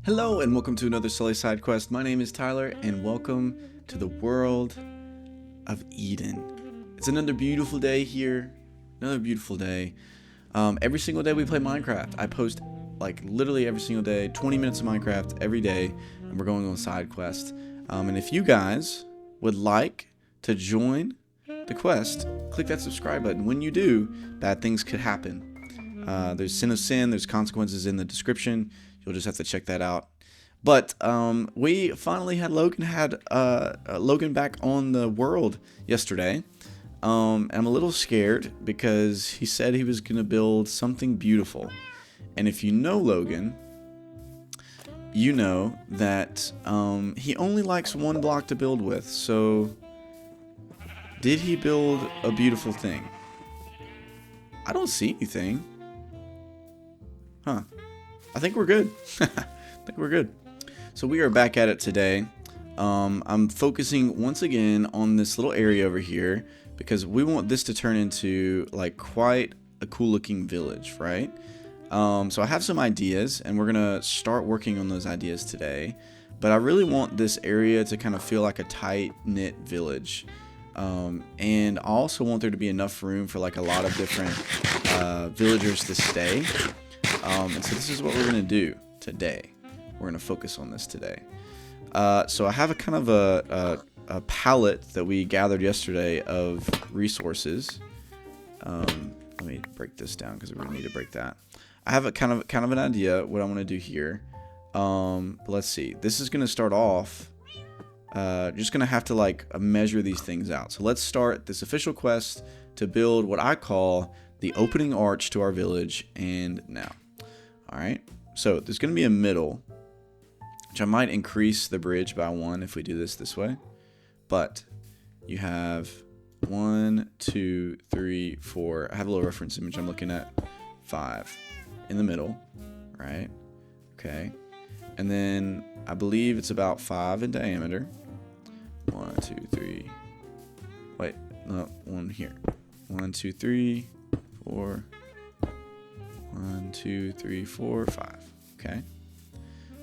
Hello and welcome to another Sully side quest. My name is Tyler and welcome to the world of Eden. It's another beautiful day here. Another beautiful day. Every single day we play Minecraft. I post like literally every single day, 20 minutes of Minecraft every day, and we're going on side quests. And if you guys would like to join the quest, click that subscribe button. When you do, bad things could happen. There's sin of sin, there's consequences in the description. You'll just have to check that out. But we finally had Logan back on the world yesterday. And I'm a little scared because he said he was going to build something beautiful. And if you know Logan, you know that he only likes one block to build with. So did he build a beautiful thing? I don't see anything. Huh. I think we're good. I think we're good. So we are back at it today. I'm focusing once again on this little area over here because we want this to turn into like quite a cool looking village, right? So I have some ideas and we're gonna start working on those ideas today. But I really want this area to kind of feel like a tight-knit village. And I also want there to be enough room for like a lot of different villagers to stay. And so this is what we're going to do today. We're going to focus on this today. So I have a kind of a palette that we gathered yesterday of resources. Let me break this down because we're going to need to break that. I have a kind of an idea what I want to do here. But let's see. This is going to start off. Just going to have to like measure these things out. So let's start this official quest to build what I call the opening arch to our village. And now. Alright, so there's going to be a middle, which I might increase the bridge by 1 if we do this way. But you have 1, 2, 3, 4. I have a little reference image I'm looking at. 5 in the middle, right? Okay. And then I believe it's about 5 in diameter. 1, 2, 3. Wait, no, 1 here. 1, 2, 3, 4. 1, 2, 3, 4, 5. Okay.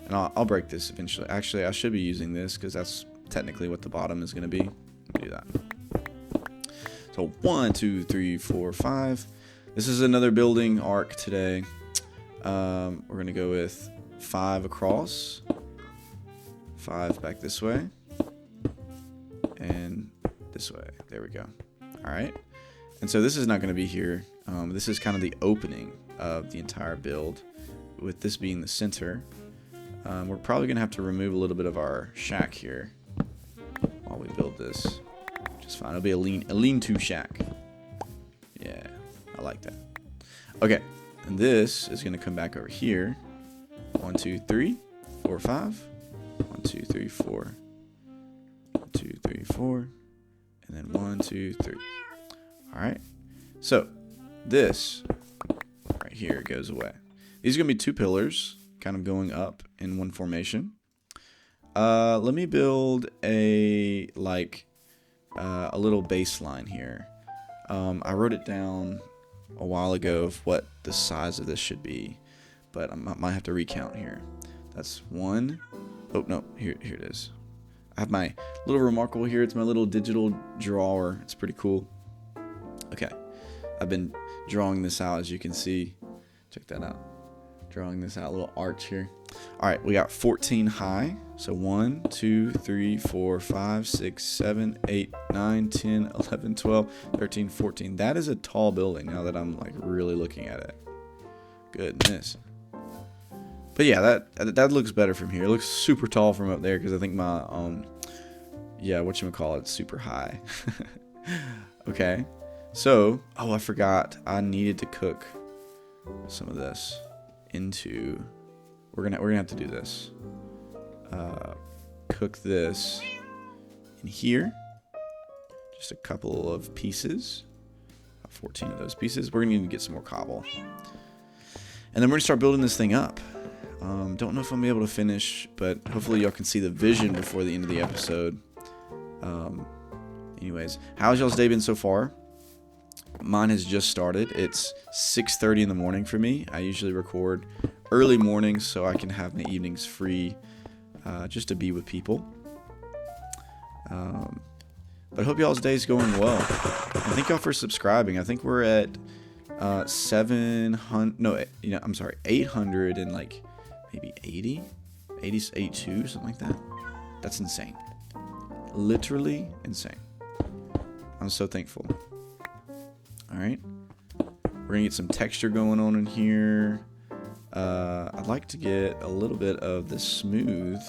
And I'll break this eventually. Actually, I should be using this because that's technically what the bottom is going to be. Do that. So 1, 2, 3, 4, 5. This is another building arc today. We're going to go with 5 across. 5 back this way. And this way. There we go. All right. And so this is not going to be here. This is kind of the opening of the entire build, with this being the center. We're probably gonna have to remove a little bit of our shack here while we build this, which is fine. It'll be a lean-to shack. Yeah, I like that. Okay, and this is gonna come back over here. 1, 2, 3, 4, 5. 1, 2, 3, 4. 1, 2, 3, 4, and then 1, 2, 3. All right. So this right here goes away. These are gonna be 2 pillars kind of going up in one formation. Let me build a little baseline here. I wrote it down a while ago of what the size of this should be, but I might have to recount here. That's 1. Oh no, here it is. I have my little remarkable here. It's my little digital drawer. It's pretty cool. Okay, I've been drawing this out, as you can see. Check that out. Drawing this out, a little arch here. All right, we got 14 high. So 1, 2, 3, 4, 5, 6, 7, 8, 9, 10, 11, 12, 13, 14. That is a tall building now that I'm like really looking at it. Goodness. But yeah, that looks better from here. It looks super tall from up there because I think my whatchamacallit's super high. Okay. So, I forgot I needed to cook some of this into. We're gonna have to do this. Cook this in here. Just a couple of pieces. 14 of those pieces. We're gonna need to get some more cobble, and then we're gonna start building this thing up. Don't know if I'm gonna be able to finish, but hopefully y'all can see the vision before the end of the episode. Anyways, how's y'all's day been so far? Mine has just started. It's 6:30 in the morning for me. I usually record early mornings so I can have my evenings free just to be with people. But I hope y'all's day's going well. And thank y'all for subscribing. I think we're at 800 and like maybe 82, something like that. That's insane. Literally insane. I'm so thankful. Alright. We're gonna get some texture going on in here. I'd like to get a little bit of the smooth.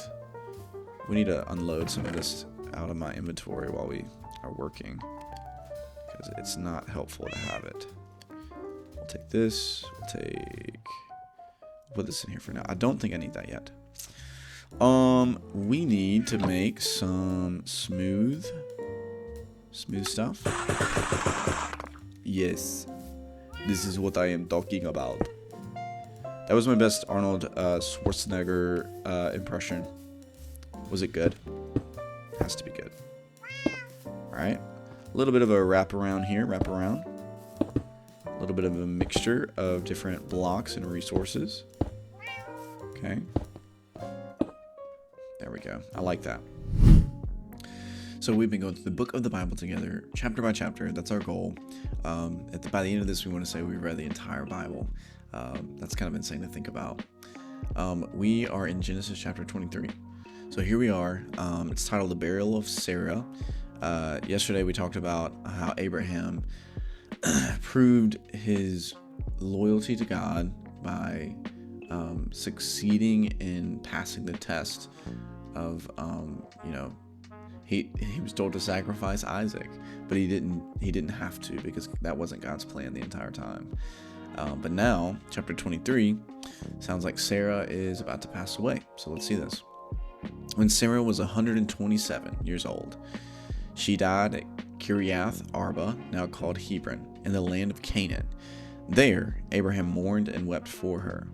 We need to unload some of this out of my inventory while we are working, because it's not helpful to have it. We'll take this. We'll put this in here for now. I don't think I need that yet. We need to make some smooth stuff. Yes, this is what I am talking about. That was my best Arnold Schwarzenegger impression. Was it good? Has to be good. Alright. A little bit of a wraparound here. A little bit of a mixture of different blocks and resources. Okay. There we go. I like that. So we've been going through the book of the Bible together, chapter by chapter. That's our goal. By the end of this, we want to say we read the entire Bible. That's kind of insane to think about. We are in Genesis chapter 23. So here we are. It's titled The Burial of Sarah. Yesterday we talked about how Abraham proved his loyalty to God by succeeding in passing the test of, he was told to sacrifice Isaac, but he didn't have to, because that wasn't God's plan the entire time. But now, chapter 23, sounds like Sarah is about to pass away. So let's see this. When Sarah was 127 years old, she died at Kiriath Arba, now called Hebron, in the land of Canaan. There, Abraham mourned and wept for her.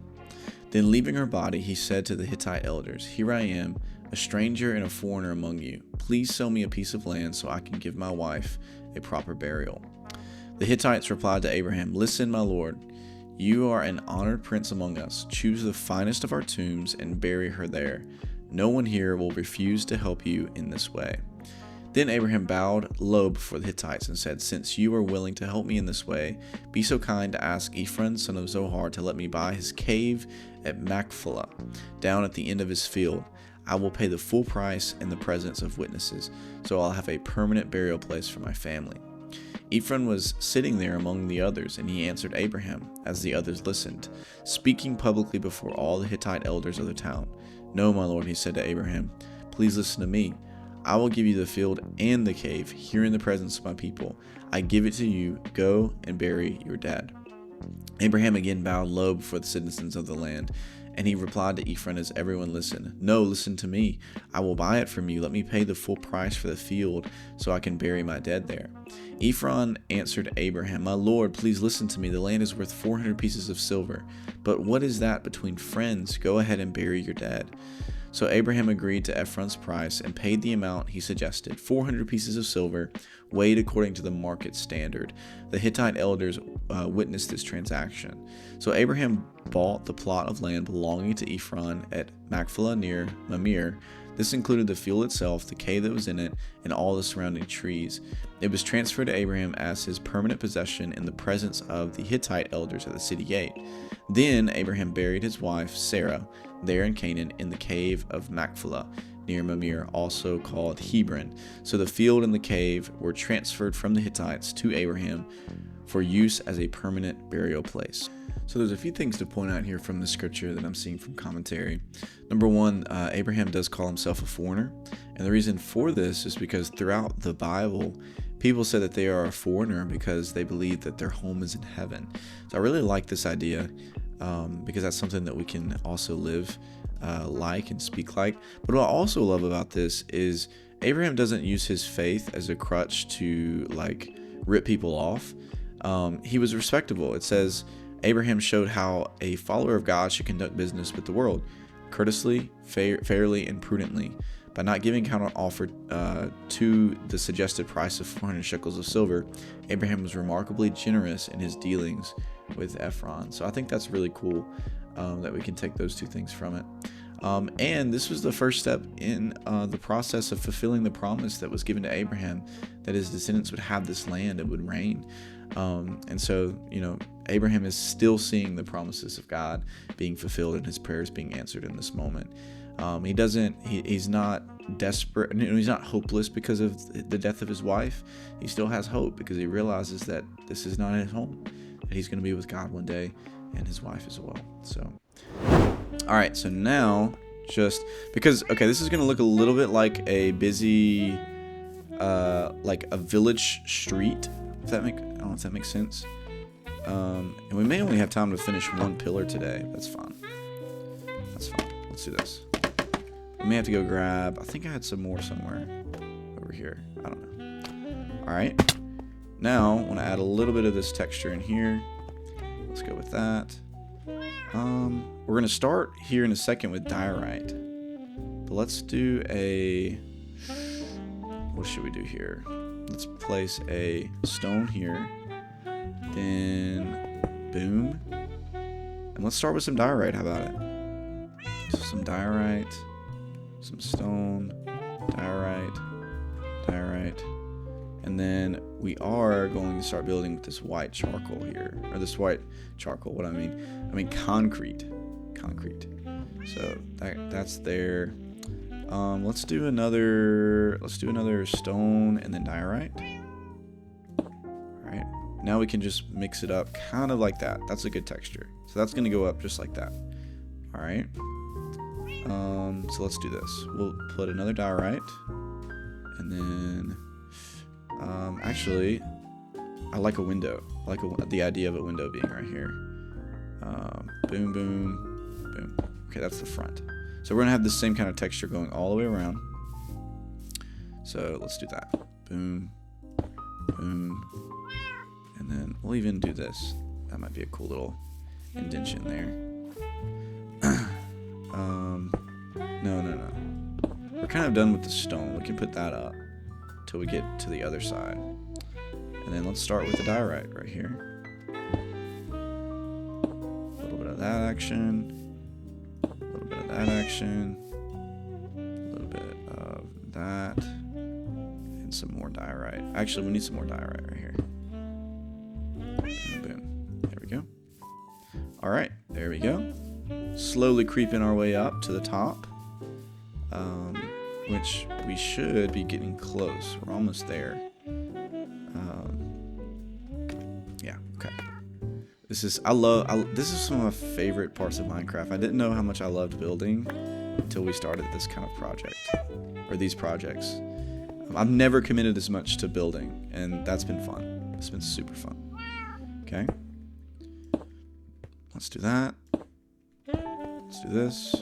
Then leaving her body, he said to the Hittite elders, "Here I am, a stranger and a foreigner among you. Please sell me a piece of land so I can give my wife a proper burial." The Hittites replied to Abraham, "Listen, my lord, you are an honored prince among us. Choose the finest of our tombs and bury her there. No one here will refuse to help you in this way." Then Abraham bowed low before the Hittites and said, "Since you are willing to help me in this way, be so kind to ask Ephron, son of Zohar, to let me buy his cave at Machpelah, down at the end of his field. I will pay the full price in the presence of witnesses, so I'll have a permanent burial place for my family." Ephron was sitting there among the others, and he answered Abraham, as the others listened, speaking publicly before all the Hittite elders of the town. "No, my lord," he said to Abraham, "please listen to me. I will give you the field and the cave, here in the presence of my people. I give it to you. Go and bury your dead." Abraham again bowed low before the citizens of the land, and he replied to Ephron as everyone listened, "No, listen to me. I will buy it from you. Let me pay the full price for the field so I can bury my dead there." Ephron answered Abraham, "My lord, please listen to me. The land is worth 400 pieces of silver. But what is that between friends? Go ahead and bury your dead." So Abraham agreed to Ephron's price and paid the amount he suggested, 400 pieces of silver, weighed according to the market standard. The Hittite elders witnessed this transaction. So Abraham bought the plot of land belonging to Ephron at Machpelah near Mamre. This included the field itself, the cave that was in it, and all the surrounding trees. It was transferred to Abraham as his permanent possession in the presence of the Hittite elders at the city gate. Then Abraham buried his wife, Sarah, there in Canaan, in the cave of Machpelah, near Mamre, also called Hebron. So the field and the cave were transferred from the Hittites to Abraham for use as a permanent burial place. So there's a few things to point out here from the scripture that I'm seeing from commentary. Number one, Abraham does call himself a foreigner. And the reason for this is because throughout the Bible, people say that they are a foreigner because they believe that their home is in heaven. So I really like this idea because that's something that we can also live like and speak like. But what I also love about this is Abraham doesn't use his faith as a crutch to like rip people off. He was respectable. It says Abraham showed how a follower of God should conduct business with the world, courteously, fairly, and prudently. By not giving counter offer to the suggested price of 400 shekels of silver, Abraham was remarkably generous in his dealings with Ephron. So I think that's really cool. that we can take those two things from it. And this was the first step in the process of fulfilling the promise that was given to Abraham, that his descendants would have this land, it would reign. And so, Abraham is still seeing the promises of God being fulfilled and his prayers being answered in this moment. He's not desperate, he's not hopeless because of the death of his wife. He still has hope because he realizes that this is not his home, that he's going to be with God one day, and his wife as well. So, all right, so now just because, this is going to look a little bit like a busy, like a village street, I don't know if that makes sense. And we may only have time to finish one pillar today. That's fine. Let's do this. We may have to go grab, I think I had some more somewhere over here. I don't know. All right. Now, I want to add a little bit of this texture in here. Let's go with that. We're going to start here in a second with diorite. But let's do what should we do here? Let's place a stone here. Then, boom. And let's start with some diorite. How about it? So some diorite, some stone, diorite. And then we are going to start building with this white charcoal here. Or this white charcoal, what I mean concrete. So that's there. Let's do another stone and then diorite. Alright. Now we can just mix it up kind of like that. That's a good texture. So that's gonna go up just like that. Alright. So let's do this. We'll put another diorite. And then actually, I like a window. I like the idea of a window being right here. Boom, boom, boom. Okay, that's the front. So we're going to have the same kind of texture going all the way around. So let's do that. Boom, boom. And then we'll even do this. That might be a cool little indentation there. No. We're kind of done with the stone. We can put that up till we get to the other side. And then let's start with the diorite right here. A little bit of that action. A little bit of that action. A little bit of that. And some more diorite. Actually, we need some more diorite right here. And boom. There we go. Alright, there we go. Slowly creeping our way up to the top. Which we should be getting close. We're almost there. Yeah, okay. This is some of my favorite parts of Minecraft. I didn't know how much I loved building until we started this kind of project, or these projects. I've never committed this much to building, and that's been fun. It's been super fun. Okay. Let's do that. Let's do this.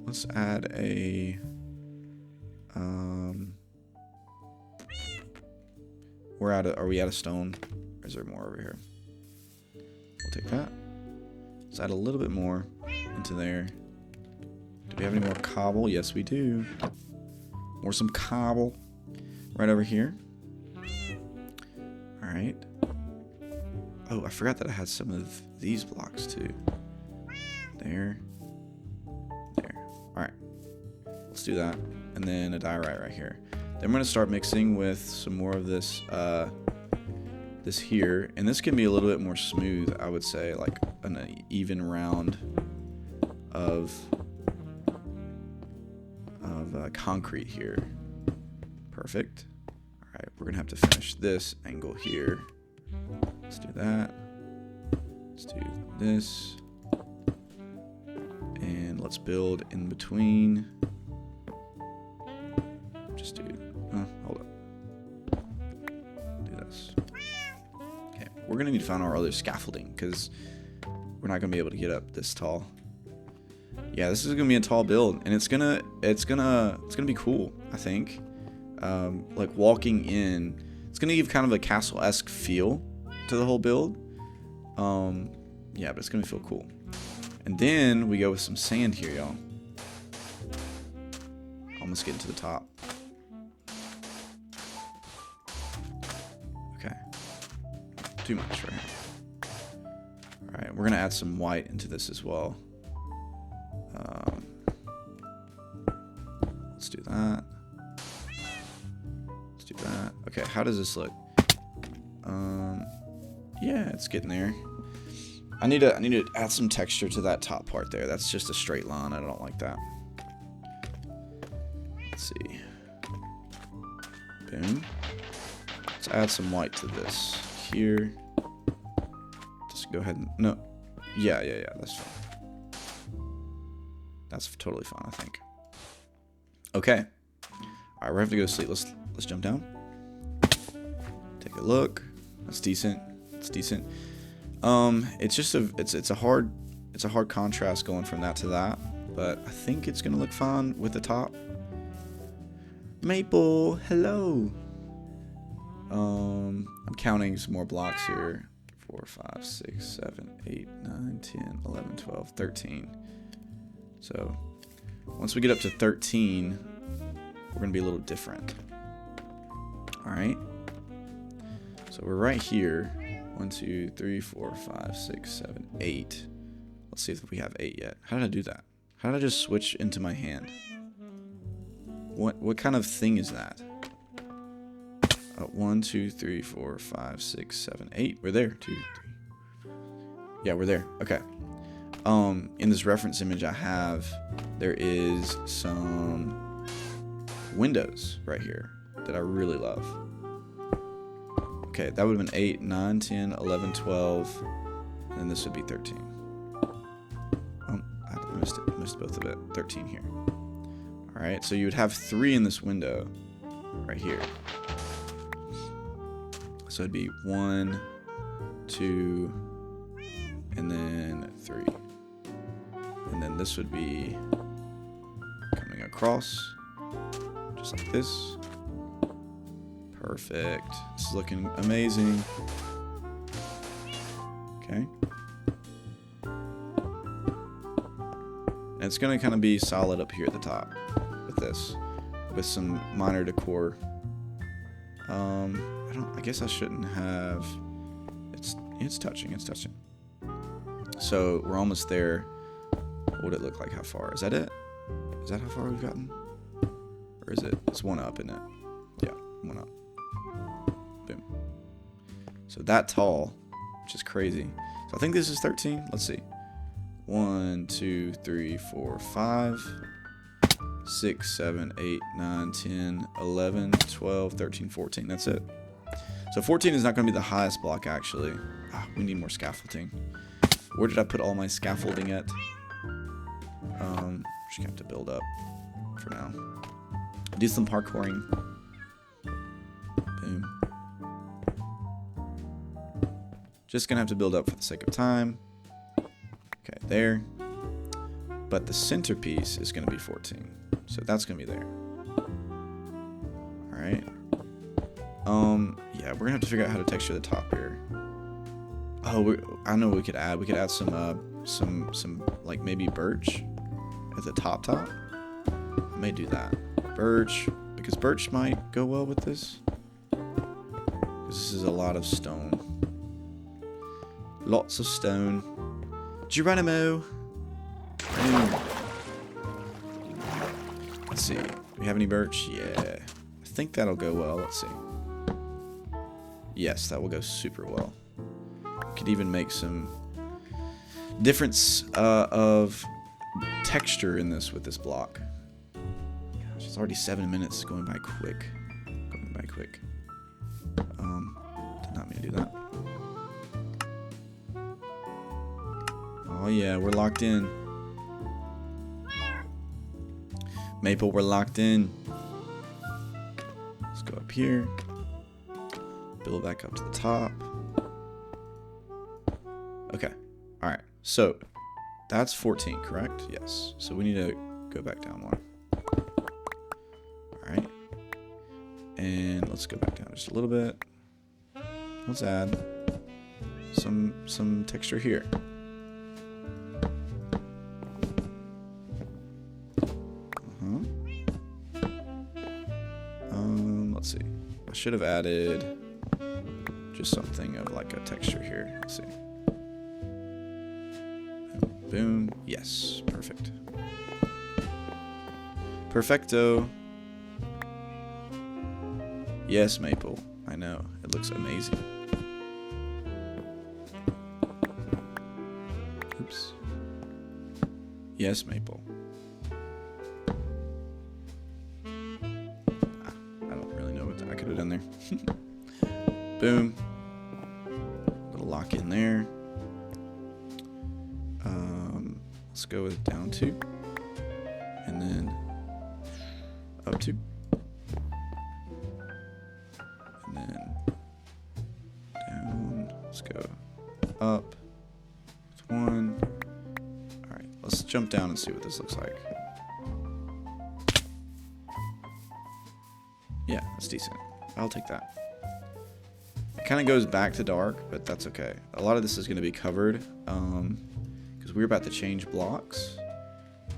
Let's add a are we out of stone? Or is there more over here? We'll take that. Let's add a little bit more into there. Do we have any more cobble? Yes, we do. Some cobble right over here. Alright. Oh, I forgot that I had some of these blocks too. There. Alright. Let's do that. And then a diorite right here. Then we're going to start mixing with some more of this this here. And this can be a little bit more smooth, I would say, like an even round of concrete here. Perfect. Alright, we're going to have to finish this angle here. Let's do that. Let's do this. And let's build in between. Just do, hold up. Do this. Okay, we're gonna need to find our other scaffolding because we're not gonna be able to get up this tall. Yeah, this is gonna be a tall build, and it's gonna be cool. I think, like walking in, it's gonna give kind of a castle-esque feel to the whole build. Yeah, but it's gonna feel cool. And then we go with some sand here, y'all. Almost getting to the top. Okay. Too much right here. Alright, we're going to add some white into this as well. Let's do that. Let's do that. Okay, how does this look? Yeah, it's getting there. I need to add some texture to that top part there. That's just a straight line. I don't like that. Let's see. Boom. Let's add some white to this here. Just go ahead and no. Yeah, that's fine. That's totally fine, I think. Okay. Alright, we're having to go to sleep. Let's jump down. Take a look. That's decent. It's decent. It's just it's a hard contrast going from that to that, but I think it's gonna look fine with the top. Maple, hello. I'm counting some more blocks here. 4, 5, 6, 7, 8, 9, 10, 11, 12, 13. So once we get up to 13, we're gonna be a little different. All right. So we're right here. 1, 2, 3, 4, 5, 6, 7, 8. Let's see if we have 8 yet. How did I do that? How did I just switch into my hand? What kind of thing is that? 1, 2, 3, 4, 5, 6, 7, 8. We're there. 2, 3. Yeah, we're there. Okay. In this reference image I have, there is some windows right here that I really love. Okay, that would have been 8, 9, 10, 11, 12, and then this would be 13. I missed it. I missed both of it. 13 here. All right, so you would have 3 in this window right here. So it'd be 1, 2, and then 3. And then this would be coming across, just like this. Perfect. This is looking amazing. Okay. And it's going to kind of be solid up here at the top with this, with some minor decor. I guess I shouldn't have. It's touching. It's touching. So we're almost there. What would it look like? How far? Is that it? Is that how far we've gotten? Or is it? It's 1 up, isn't it? Yeah, 1 up. Boom. So that tall, which is crazy. So I think this is 13. Let's see. 1, 2, 3, 4, 5, 6, 7, 8, 9, 10, 11, 12, 13, 14. That's it. So 14 is not going to be the highest block, actually. We need more scaffolding. Where did I put all my scaffolding at? Just going to have to build up for now. Do some parkouring. Boom. Just going to have to build up for the sake of time. Okay, there. But the centerpiece is going to be 14. So that's going to be there. Alright. Yeah, we're going to have to figure out how to texture the top here. Oh, I know what we could add. We could add some like maybe birch at the top. I may do that. Birch, because birch might go well with this. Because this is a lot of stone. Lots of stone. Geronimo. Let's see. Do we have any birch? Yeah. I think that'll go well. Let's see. Yes, that will go super well. Could even make some difference of texture in this with this block. Gosh, it's already 7 minutes. Going by quick. Going by quick. Did not mean to do that. Oh yeah, we're locked in. Maple, we're locked in. Let's go up here. Build back up to the top. Okay. Alright. So, that's 14, correct? Yes. So we need to go back down 1. Alright. And let's go back down just a little bit. Let's add some texture here. Let's see. I should have added just something of like a texture here. Let's see. Boom. Yes. Perfect. Perfecto. Yes, maple. I know. It looks amazing. Oops. Yes, maple. I don't really know what I could have done there. Boom. Little lock in there. Let's go with down 2. And then up 2. And then down. Let's go up. 1. Alright, let's jump down and see what this looks like. Yeah, that's decent. I'll take that. It kind of goes back to dark, but that's okay. A lot of this is going to be covered because we're about to change blocks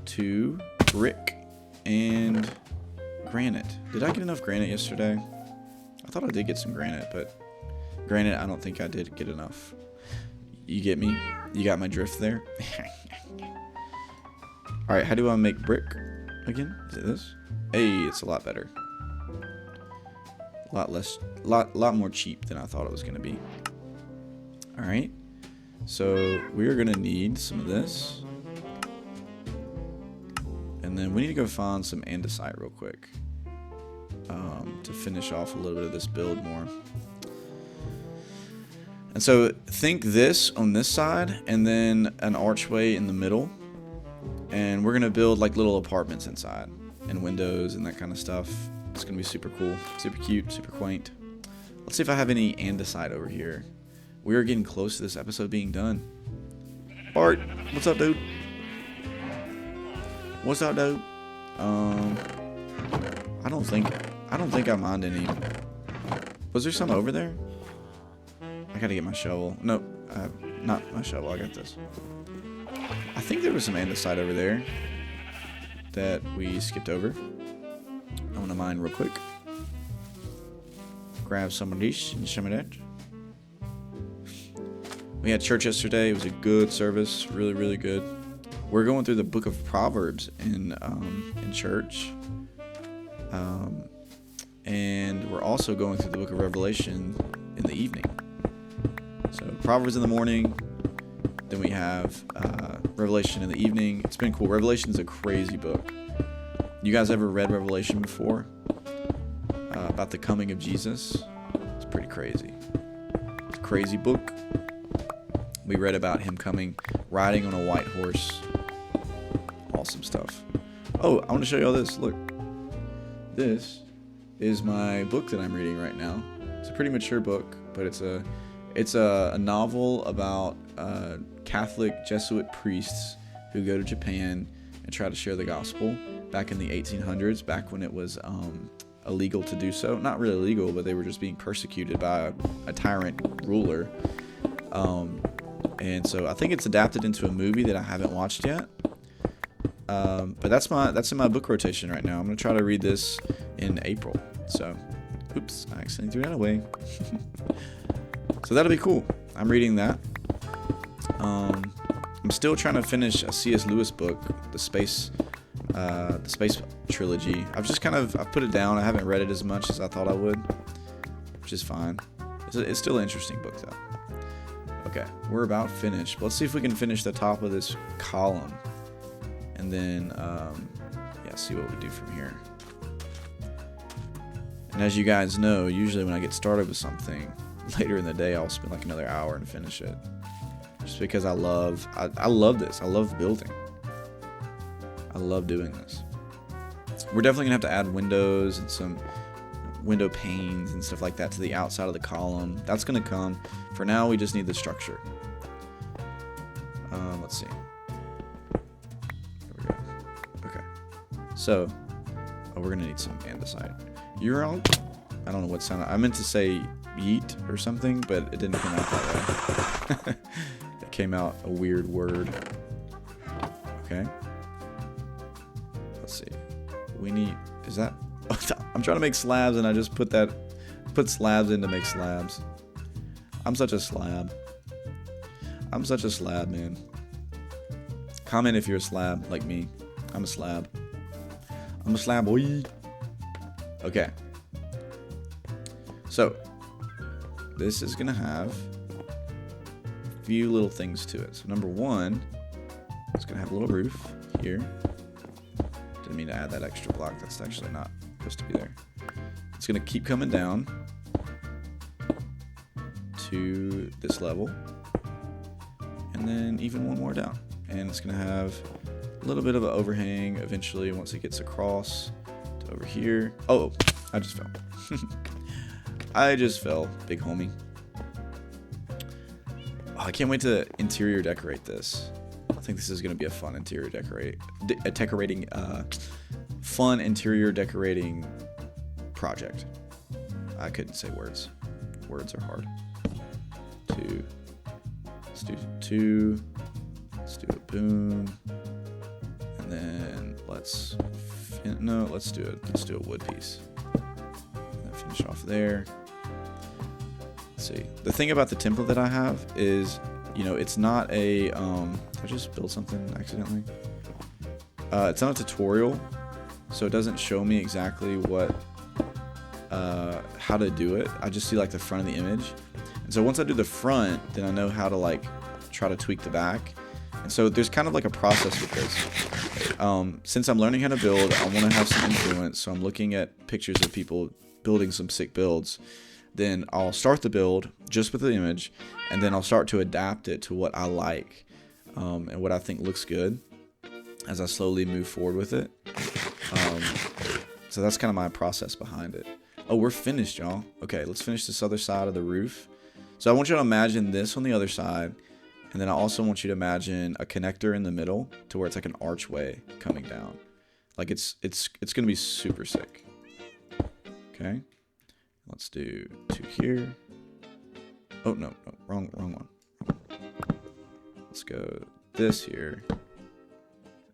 to brick and granite. Did I get enough granite yesterday? I thought I did get some granite, but granite, I don't think I did get enough. You get me? You got my drift there? Alright, how do I make brick again? Is it this? Hey, it's a lot better. Lot more cheap than I thought it was going to be. Alright, so we're going to need some of this. And then we need to go find some andesite real quick to finish off a little bit of this build more. And so think this on this side and then an archway in the middle. And we're going to build like little apartments inside and windows and that kind of stuff. It's going to be super cool, super cute, super quaint. Let's see if I have any andesite over here. We are getting close to this episode being done. Bart, what's up, dude? What's up, dude? I don't think I mined any. Was there some over there? I gotta get my shovel. Nope, not my shovel. I got this. I think there was some andesite over there that we skipped over. I want to mine real quick. Grab some of this and some of that. We had church yesterday. It was a good service. Really, really good. We're going through the book of Proverbs in church. And we're also going through the book of Revelation in the evening. So Proverbs in the morning. Then we have Revelation in the evening. It's been cool. Revelation is a crazy book. You guys ever read Revelation before? About the coming of Jesus? It's pretty crazy. It's a crazy book. We read about him coming, riding on a white horse. Awesome stuff. Oh, I want to show you all this. Look. This is my book that I'm reading right now. It's a pretty mature book, but it's a novel about Catholic Jesuit priests who go to Japan and try to share the gospel back in the 1800s, back when it was illegal to do so. Not really illegal, but they were just being persecuted by a tyrant ruler. And so I think it's adapted into a movie that I haven't watched yet. But that's in my book rotation right now. I'm gonna try to read this in April. So, oops, I accidentally threw that away. So that'll be cool. I'm reading that. I'm still trying to finish a C.S. Lewis book, the space trilogy. I've put it down. I haven't read it as much as I thought I would, which is fine. It's still an interesting book though. Okay, we're about finished. Let's see if we can finish the top of this column, and then see what we do from here. And as you guys know, usually when I get started with something, later in the day I'll spend like another hour and finish it. Just because I love this. I love building. I love doing this. We're definitely gonna have to add windows and some window panes and stuff like that to the outside of the column. That's gonna come. For now, we just need the structure. Let's see. There we go. Okay. So, we're gonna need some andesite. You're all. I don't know what sound. I meant to say yeet or something, but it didn't come out that way. It came out a weird word. Okay. Let's see. We need. Is that? I'm trying to make slabs, and I just put slabs in to make slabs. I'm such a slab. I'm such a slab, man. Comment if you're a slab like me. I'm a slab. I'm a slab boy. Okay. So this is gonna have a few little things to it. So number one, it's gonna have a little roof here. Didn't mean to add that extra block. That's actually not supposed to be there. It's gonna keep coming down to this level, and then even one more down. And it's gonna have a little bit of an overhang eventually once it gets across to over here. Oh, I just fell. I just fell, big homie. Oh, I can't wait to interior decorate this. I think this is gonna be a fun interior fun interior decorating project. I couldn't say words. Words are hard. Let's do two. Let's do a boom, and then let's do a wood piece. And then finish off there. Let's see. The thing about the template that I have is, you know, it's not a did I just build something accidentally? It's not a tutorial, so it doesn't show me exactly what how to do it. I just see like the front of the image, and so once I do the front, then I know how to like try to tweak the back. And so there's kind of like a process with this. Since I'm learning how to build, I want to have some influence. So I'm looking at pictures of people building some sick builds. Then I'll start the build just with the image, and then I'll start to adapt it to what I like and what I think looks good as I slowly move forward with it. So that's kind of my process behind it. Oh, we're finished, y'all. Okay, let's finish this other side of the roof. So I want you to imagine this on the other side. And then I also want you to imagine a connector in the middle to where it's like an archway coming down. Like it's gonna be super sick. Okay. Let's do two here. Oh no, wrong one. Let's go this here.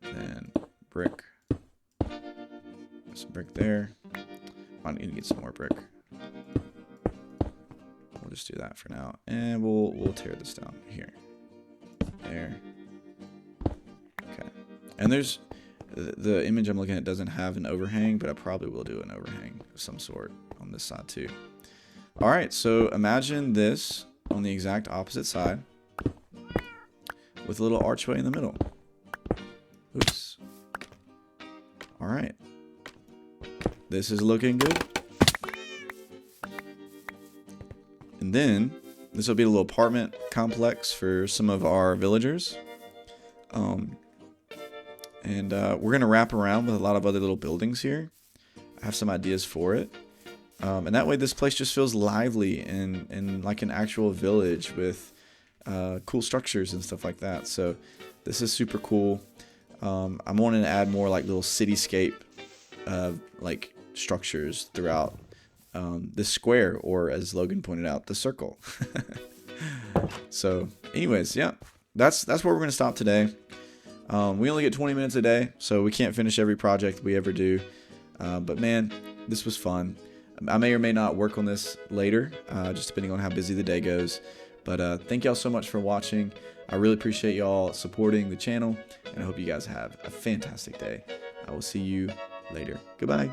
Then brick. Some brick there. I need to get some more brick. We'll just do that for now. And we'll tear this down here. There. Okay. And there's the image I'm looking at doesn't have an overhang, but I probably will do an overhang of some sort on this side too. All right, so imagine this on the exact opposite side with a little archway in the middle. Oops. All right. This is looking good. And then this will be a little apartment complex for some of our villagers. We're going to wrap around with a lot of other little buildings here. I have some ideas for it. And that way this place just feels lively and like an actual village with cool structures and stuff like that. So this is super cool. I'm wanting to add more like little cityscape like structures throughout this square, or as Logan pointed out, the circle. So anyways, yeah, that's where we're going to stop today. We only get 20 minutes a day, so we can't finish every project we ever do. But man, this was fun. I may or may not work on this later, just depending on how busy the day goes. But thank y'all so much for watching. I really appreciate y'all supporting the channel, and I hope you guys have a fantastic day. I will see you later. Goodbye.